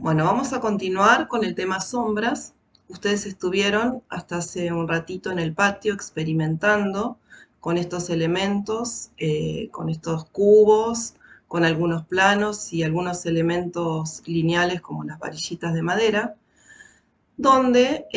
Bueno, vamos a continuar con el tema sombras. Ustedes estuvieron hasta hace un ratito en el patio experimentando con estos elementos, con estos cubos, con algunos planos y algunos elementos lineales como las varillitas de madera, donde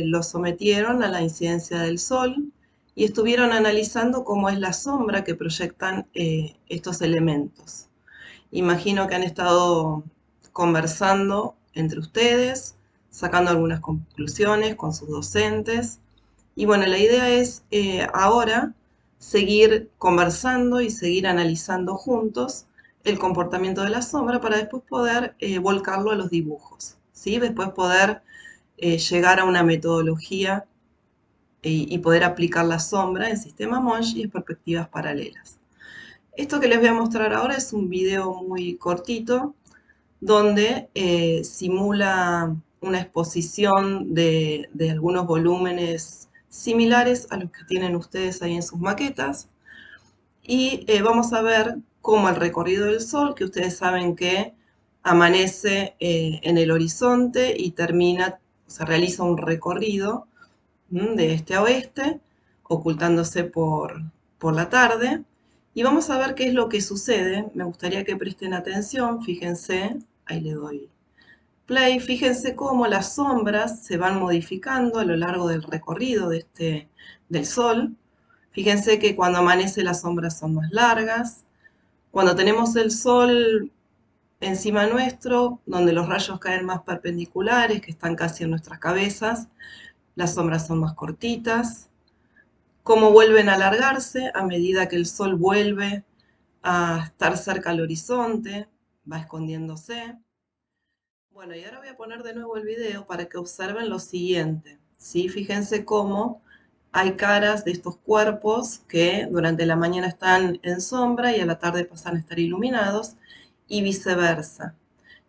los sometieron a la incidencia del sol y estuvieron analizando cómo es la sombra que proyectan estos elementos. Imagino que han estado conversando entre ustedes, sacando algunas conclusiones con sus docentes. Y bueno, la idea es ahora seguir conversando y seguir analizando juntos el comportamiento de la sombra para después poder volcarlo a los dibujos, ¿sí? Después poder llegar a una metodología y poder aplicar la sombra en sistema Monge y en perspectivas paralelas. Esto que les voy a mostrar ahora es un video muy cortito donde simula una exposición de algunos volúmenes similares a los que tienen ustedes ahí en sus maquetas. Y vamos a ver cómo el recorrido del Sol, que ustedes saben que amanece en el horizonte y termina, se realiza un recorrido de este a oeste, ocultándose por la tarde. Y vamos a ver qué es lo que sucede. Me gustaría que presten atención, fíjense, ahí le doy play, fíjense cómo las sombras se van modificando a lo largo del recorrido del Sol. Fíjense que cuando amanece las sombras son más largas. Cuando tenemos el Sol encima nuestro, donde los rayos caen más perpendiculares, que están casi en nuestras cabezas, las sombras son más cortitas. Cómo vuelven a alargarse a medida que el Sol vuelve a estar cerca al horizonte, va escondiéndose. Bueno, y ahora voy a poner de nuevo el video para que observen lo siguiente, ¿sí? Fíjense cómo hay caras de estos cuerpos que durante la mañana están en sombra y a la tarde pasan a estar iluminados y viceversa.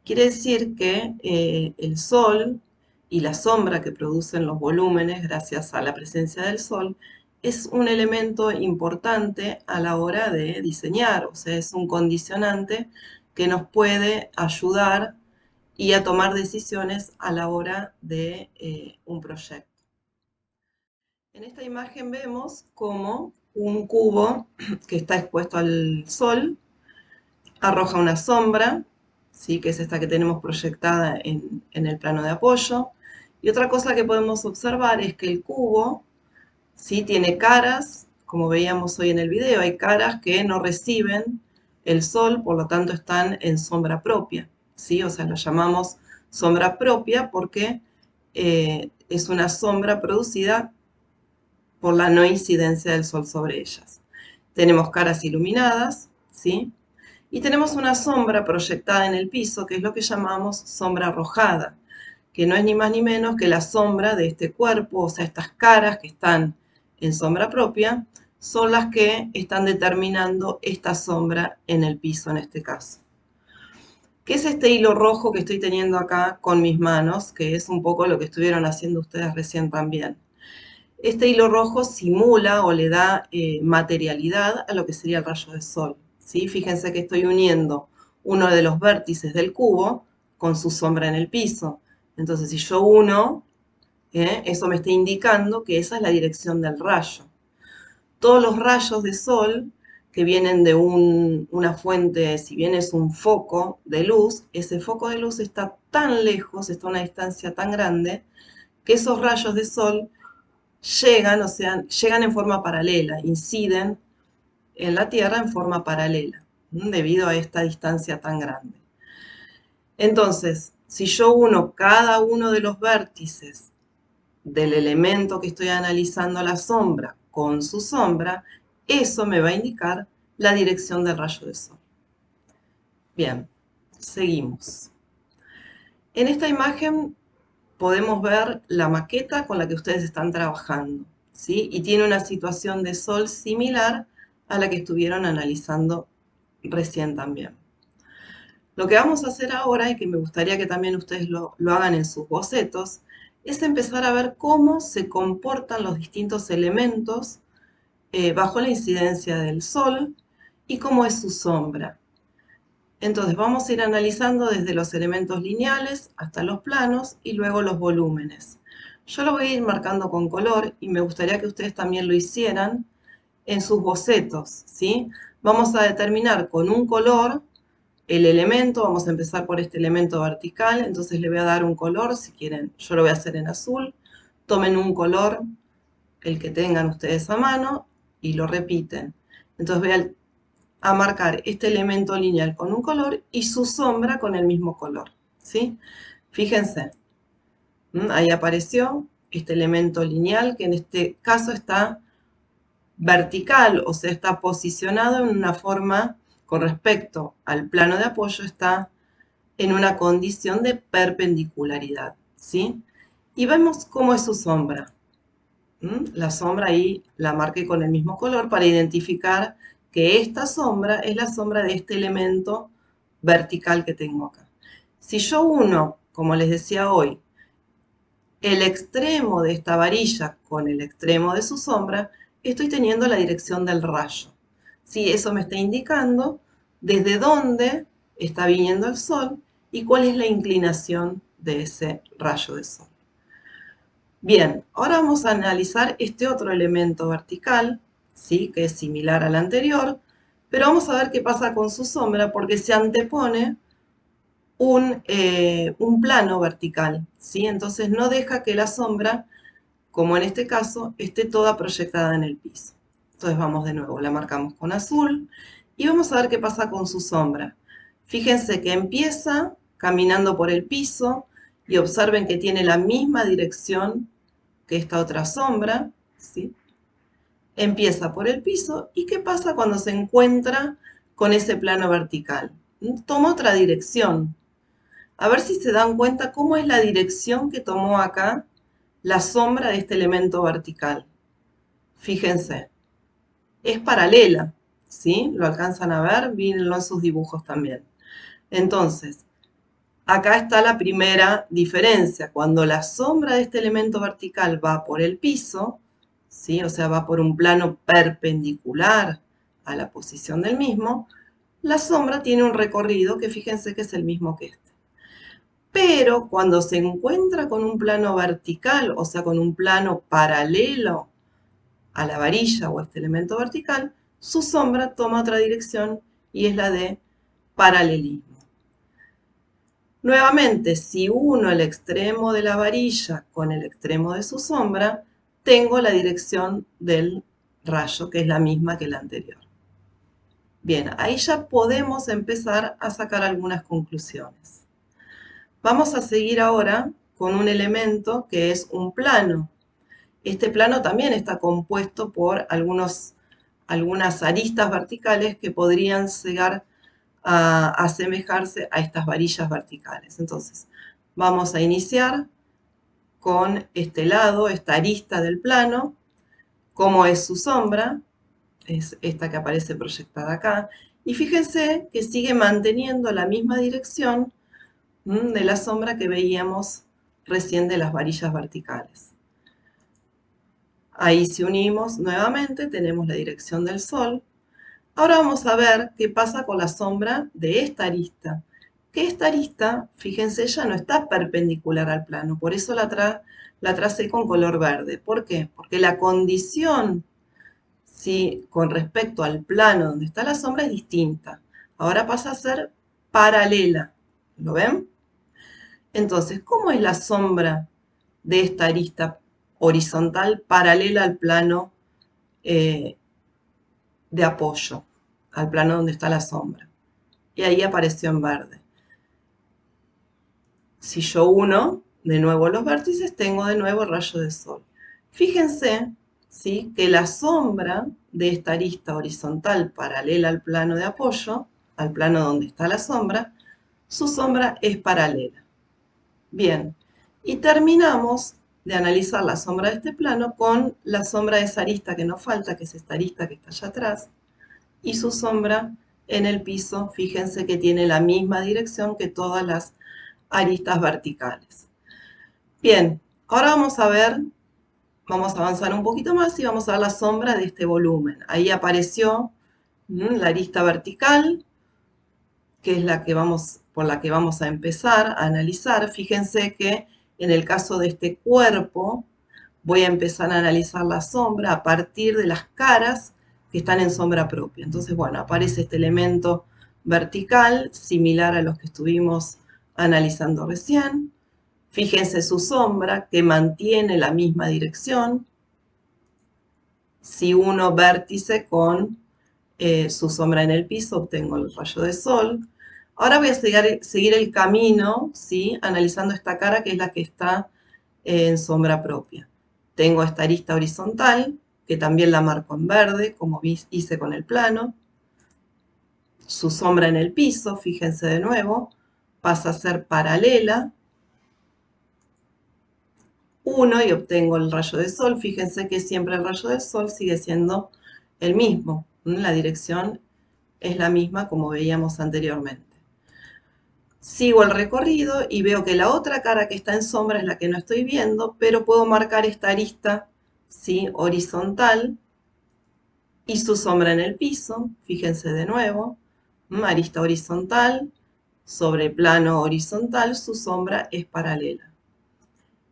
Quiere decir que el Sol y la sombra que producen los volúmenes gracias a la presencia del Sol es un elemento importante a la hora de diseñar, o sea, es un condicionante que nos puede ayudar y a tomar decisiones a la hora de un proyecto. En esta imagen vemos cómo un cubo que está expuesto al Sol arroja una sombra, ¿sí? Que es esta que tenemos proyectada en el plano de apoyo. Y otra cosa que podemos observar es que el cubo, ¿sí? Tiene caras, como veíamos hoy en el video, hay caras que no reciben el sol, por lo tanto están en sombra propia, ¿sí? O sea, lo llamamos sombra propia porque es una sombra producida por la no incidencia del sol sobre ellas. Tenemos caras iluminadas, ¿sí? Y tenemos una sombra proyectada en el piso, que es lo que llamamos sombra arrojada, que no es ni más ni menos que la sombra de este cuerpo, o sea, estas caras que están en sombra propia, son las que están determinando esta sombra en el piso en este caso. ¿Qué es este hilo rojo que estoy teniendo acá con mis manos? Que es un poco lo que estuvieron haciendo ustedes recién también. Este hilo rojo simula o le da materialidad a lo que sería el rayo de sol, ¿sí? Fíjense que estoy uniendo uno de los vértices del cubo con su sombra en el piso. Entonces, si yo uno, eso me está indicando que esa es la dirección del rayo. Todos los rayos de sol que vienen de una fuente, si bien es un foco de luz, ese foco de luz está tan lejos, está a una distancia tan grande, que esos rayos de sol llegan, o sea, llegan en forma paralela, inciden en la Tierra en forma paralela, debido a esta distancia tan grande. Entonces, si yo uno cada uno de los vértices del elemento que estoy analizando, la sombra, con su sombra, eso me va a indicar la dirección del rayo de sol. Bien, seguimos. En esta imagen podemos ver la maqueta con la que ustedes están trabajando, ¿sí? Y tiene una situación de sol similar a la que estuvieron analizando recién también. Lo que vamos a hacer ahora, y que me gustaría que también ustedes lo hagan en sus bocetos, es empezar a ver cómo se comportan los distintos elementos bajo la incidencia del sol y cómo es su sombra. Entonces vamos a ir analizando desde los elementos lineales hasta los planos y luego los volúmenes. Yo lo voy a ir marcando con color y me gustaría que ustedes también lo hicieran en sus bocetos, ¿sí? Vamos a determinar con un color el elemento, vamos a empezar por este elemento vertical, entonces le voy a dar un color, si quieren, yo lo voy a hacer en azul. Tomen un color, el que tengan ustedes a mano, y lo repiten. Entonces voy a marcar este elemento lineal con un color y su sombra con el mismo color, ¿sí? Fíjense, ahí apareció este elemento lineal que en este caso está vertical, o sea, está posicionado en una forma con respecto al plano de apoyo, está en una condición de perpendicularidad, ¿sí? Y vemos cómo es su sombra. La sombra ahí la marqué con el mismo color para identificar que esta sombra es la sombra de este elemento vertical que tengo acá. Si yo uno, como les decía hoy, el extremo de esta varilla con el extremo de su sombra, estoy teniendo la dirección del rayo. ¿Sí? Eso me está indicando desde dónde está viniendo el sol y cuál es la inclinación de ese rayo de sol. Bien, ahora vamos a analizar este otro elemento vertical, ¿sí? Que es similar al anterior, pero vamos a ver qué pasa con su sombra porque se antepone un plano vertical, ¿sí? Entonces no deja que la sombra, como en este caso, esté toda proyectada en el piso. Entonces vamos de nuevo, la marcamos con azul y vamos a ver qué pasa con su sombra. Fíjense que empieza caminando por el piso y observen que tiene la misma dirección que esta otra sombra, ¿sí? Empieza por el piso y ¿qué pasa cuando se encuentra con ese plano vertical? Toma otra dirección. A ver si se dan cuenta cómo es la dirección que tomó acá la sombra de este elemento vertical. Fíjense, es paralela, ¿sí? ¿Lo alcanzan a ver? Mírenlo en sus dibujos también. Entonces, acá está la primera diferencia. Cuando la sombra de este elemento vertical va por el piso, ¿sí? O sea, va por un plano perpendicular a la posición del mismo, la sombra tiene un recorrido que fíjense que es el mismo que este. Pero cuando se encuentra con un plano vertical, o sea, con un plano paralelo a la varilla o este elemento vertical, su sombra toma otra dirección y es la de paralelismo. Nuevamente, si uno el extremo de la varilla con el extremo de su sombra, tengo la dirección del rayo, que es la misma que la anterior. Bien, ahí ya podemos empezar a sacar algunas conclusiones. Vamos a seguir ahora con un elemento que es un plano. Este plano también está compuesto por algunas aristas verticales que podrían llegar a asemejarse a estas varillas verticales. Entonces, vamos a iniciar con este lado, esta arista del plano, cómo es su sombra, es esta que aparece proyectada acá, y fíjense que sigue manteniendo la misma dirección de la sombra que veíamos recién de las varillas verticales. Ahí si unimos nuevamente tenemos la dirección del sol. Ahora vamos a ver qué pasa con la sombra de esta arista. Que esta arista, fíjense, ya no está perpendicular al plano, por eso la tracé con color verde. ¿Por qué? Porque la condición, ¿sí? Con respecto al plano donde está la sombra es distinta. Ahora pasa a ser paralela. ¿Lo ven? Entonces, ¿cómo es la sombra de esta arista horizontal paralela al plano de apoyo, al plano donde está la sombra? Y ahí apareció en verde. Si yo uno de nuevo los vértices, tengo de nuevo el rayo de sol. Fíjense, ¿sí? Que la sombra de esta arista horizontal paralela al plano de apoyo, al plano donde está la sombra, su sombra es paralela. Bien, y terminamos de analizar la sombra de este plano con la sombra de esa arista que nos falta, que es esta arista que está allá atrás, y su sombra en el piso, fíjense que tiene la misma dirección que todas las aristas verticales. Bien, ahora vamos a ver, vamos a avanzar un poquito más y vamos a ver la sombra de este volumen. Ahí apareció la arista vertical que es por la que vamos a empezar a analizar. Fíjense que en el caso de este cuerpo, voy a empezar a analizar la sombra a partir de las caras que están en sombra propia. Entonces, bueno, aparece este elemento vertical, similar a los que estuvimos analizando recién. Fíjense su sombra, que mantiene la misma dirección. Si uno vértice con su sombra en el piso, obtengo el rayo de sol. Ahora voy a seguir el camino, ¿sí? Analizando esta cara que es la que está en sombra propia. Tengo esta arista horizontal, que también la marco en verde, como hice con el plano. Su sombra en el piso, fíjense de nuevo, pasa a ser paralela. 1 y obtengo el rayo de sol. Fíjense que siempre el rayo del sol sigue siendo el mismo. La dirección es la misma como veíamos anteriormente. Sigo el recorrido y veo que la otra cara que está en sombra es la que no estoy viendo, pero puedo marcar esta arista, ¿sí?, horizontal y su sombra en el piso. Fíjense de nuevo, arista horizontal sobre plano horizontal, su sombra es paralela.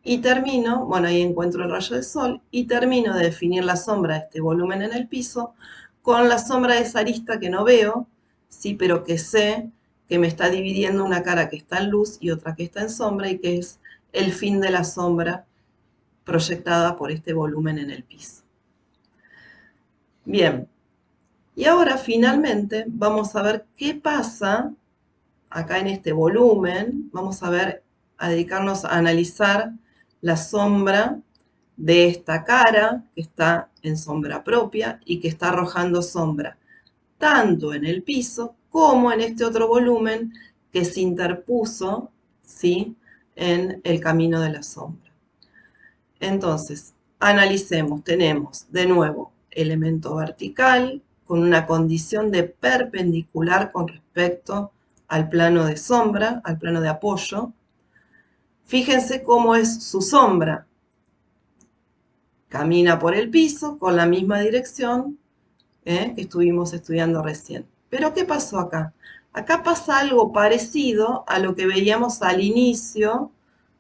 Y termino, bueno, ahí encuentro el rayo de sol, y termino de definir la sombra de este volumen en el piso con la sombra de esa arista que no veo, sí, pero que sé que me está dividiendo una cara que está en luz y otra que está en sombra, y que es el fin de la sombra proyectada por este volumen en el piso. Bien, y ahora finalmente vamos a ver qué pasa acá en este volumen. Vamos a dedicarnos a analizar la sombra de esta cara que está en sombra propia y que está arrojando sombra tanto en el piso como en este otro volumen que se interpuso, ¿sí?, en el camino de la sombra. Entonces, analicemos. Tenemos de nuevo elemento vertical con una condición de perpendicular con respecto al plano de sombra, al plano de apoyo. Fíjense cómo es su sombra. Camina por el piso con la misma dirección que estuvimos estudiando recién. Pero ¿qué pasó acá? Acá pasa algo parecido a lo que veíamos al inicio,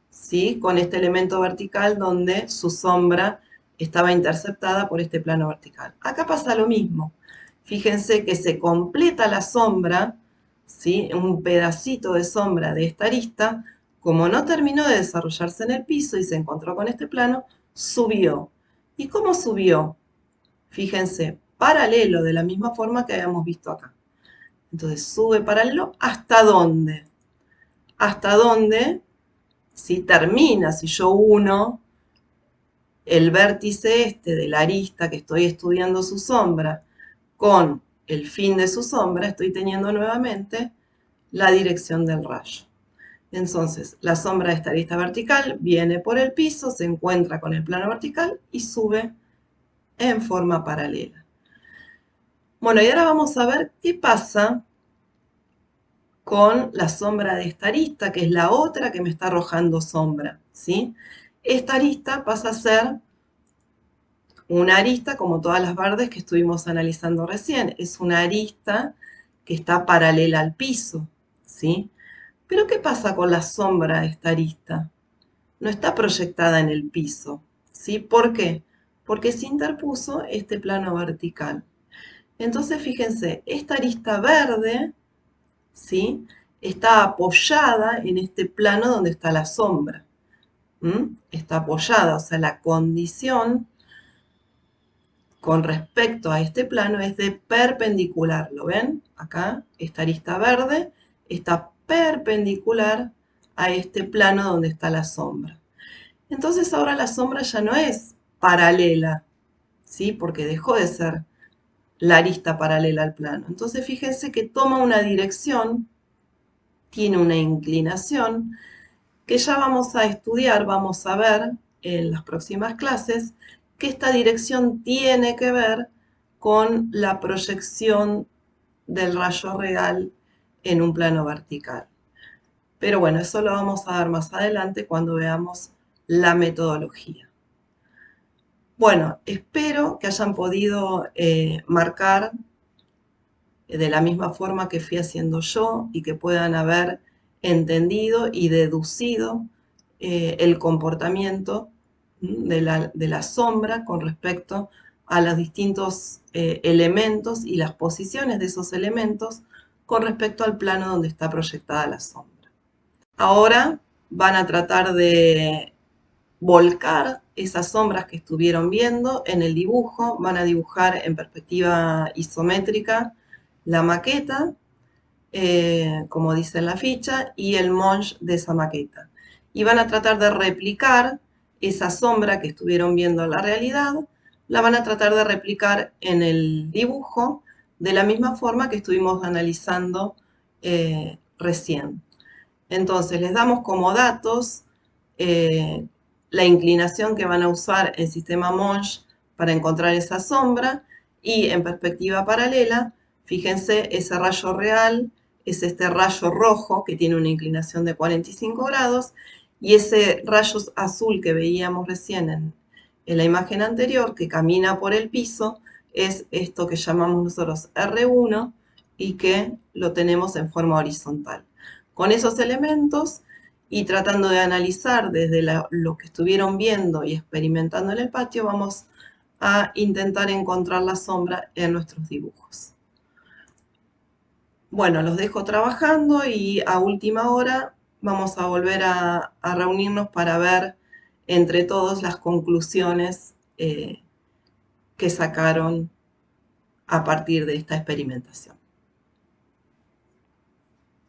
¿sí?, con este elemento vertical donde su sombra estaba interceptada por este plano vertical. Acá pasa lo mismo. Fíjense que se completa la sombra, ¿sí?, un pedacito de sombra de esta arista, como no terminó de desarrollarse en el piso y se encontró con este plano, subió. ¿Y cómo subió? Fíjense, paralelo, de la misma forma que habíamos visto acá. Entonces sube paralelo, ¿hasta dónde? Hasta dónde, si termina, si yo uno el vértice este de la arista que estoy estudiando su sombra con el fin de su sombra, estoy teniendo nuevamente la dirección del rayo. Entonces, la sombra de esta arista vertical viene por el piso, se encuentra con el plano vertical y sube en forma paralela. Bueno, y ahora vamos a ver qué pasa con la sombra de esta arista, que es la otra que me está arrojando sombra, ¿sí? Esta arista pasa a ser una arista como todas las verdes que estuvimos analizando recién. Es una arista que está paralela al piso, ¿sí? Pero ¿qué pasa con la sombra de esta arista? No está proyectada en el piso, ¿sí? ¿Por qué? Porque se interpuso este plano vertical. Entonces, fíjense, esta arista verde, ¿sí?, está apoyada en este plano donde está la sombra. Está apoyada, o sea, la condición con respecto a este plano es de perpendicular. ¿Lo ven? Acá, esta arista verde está perpendicular a este plano donde está la sombra. Entonces ahora la sombra ya no es paralela, ¿sí?, porque dejó de ser la arista paralela al plano. Entonces fíjense que toma una dirección, tiene una inclinación, que ya vamos a estudiar, vamos a ver en las próximas clases, que esta dirección tiene que ver con la proyección del rayo real en un plano vertical. Pero bueno, eso lo vamos a ver más adelante cuando veamos la metodología. Bueno, espero que hayan podido marcar de la misma forma que fui haciendo yo y que puedan haber entendido y deducido el comportamiento de la sombra con respecto a los distintos elementos y las posiciones de esos elementos con respecto al plano donde está proyectada la sombra. Ahora van a tratar de volcar esas sombras que estuvieron viendo en el dibujo, van a dibujar en perspectiva isométrica la maqueta, como dice en la ficha, y el monge de esa maqueta. Y van a tratar de replicar esa sombra que estuvieron viendo en la realidad, la van a tratar de replicar en el dibujo de la misma forma que estuvimos analizando recién. Entonces les damos como datos la inclinación que van a usar el sistema Monge para encontrar esa sombra y en perspectiva paralela, fíjense, ese rayo real es este rayo rojo que tiene una inclinación de 45 grados y ese rayo azul que veíamos recién en la imagen anterior que camina por el piso es esto que llamamos nosotros R1 y que lo tenemos en forma horizontal. Con esos elementos y tratando de analizar desde lo que estuvieron viendo y experimentando en el patio, vamos a intentar encontrar la sombra en nuestros dibujos. Bueno, los dejo trabajando y a última hora vamos a volver a reunirnos para ver entre todos las conclusiones que sacaron a partir de esta experimentación.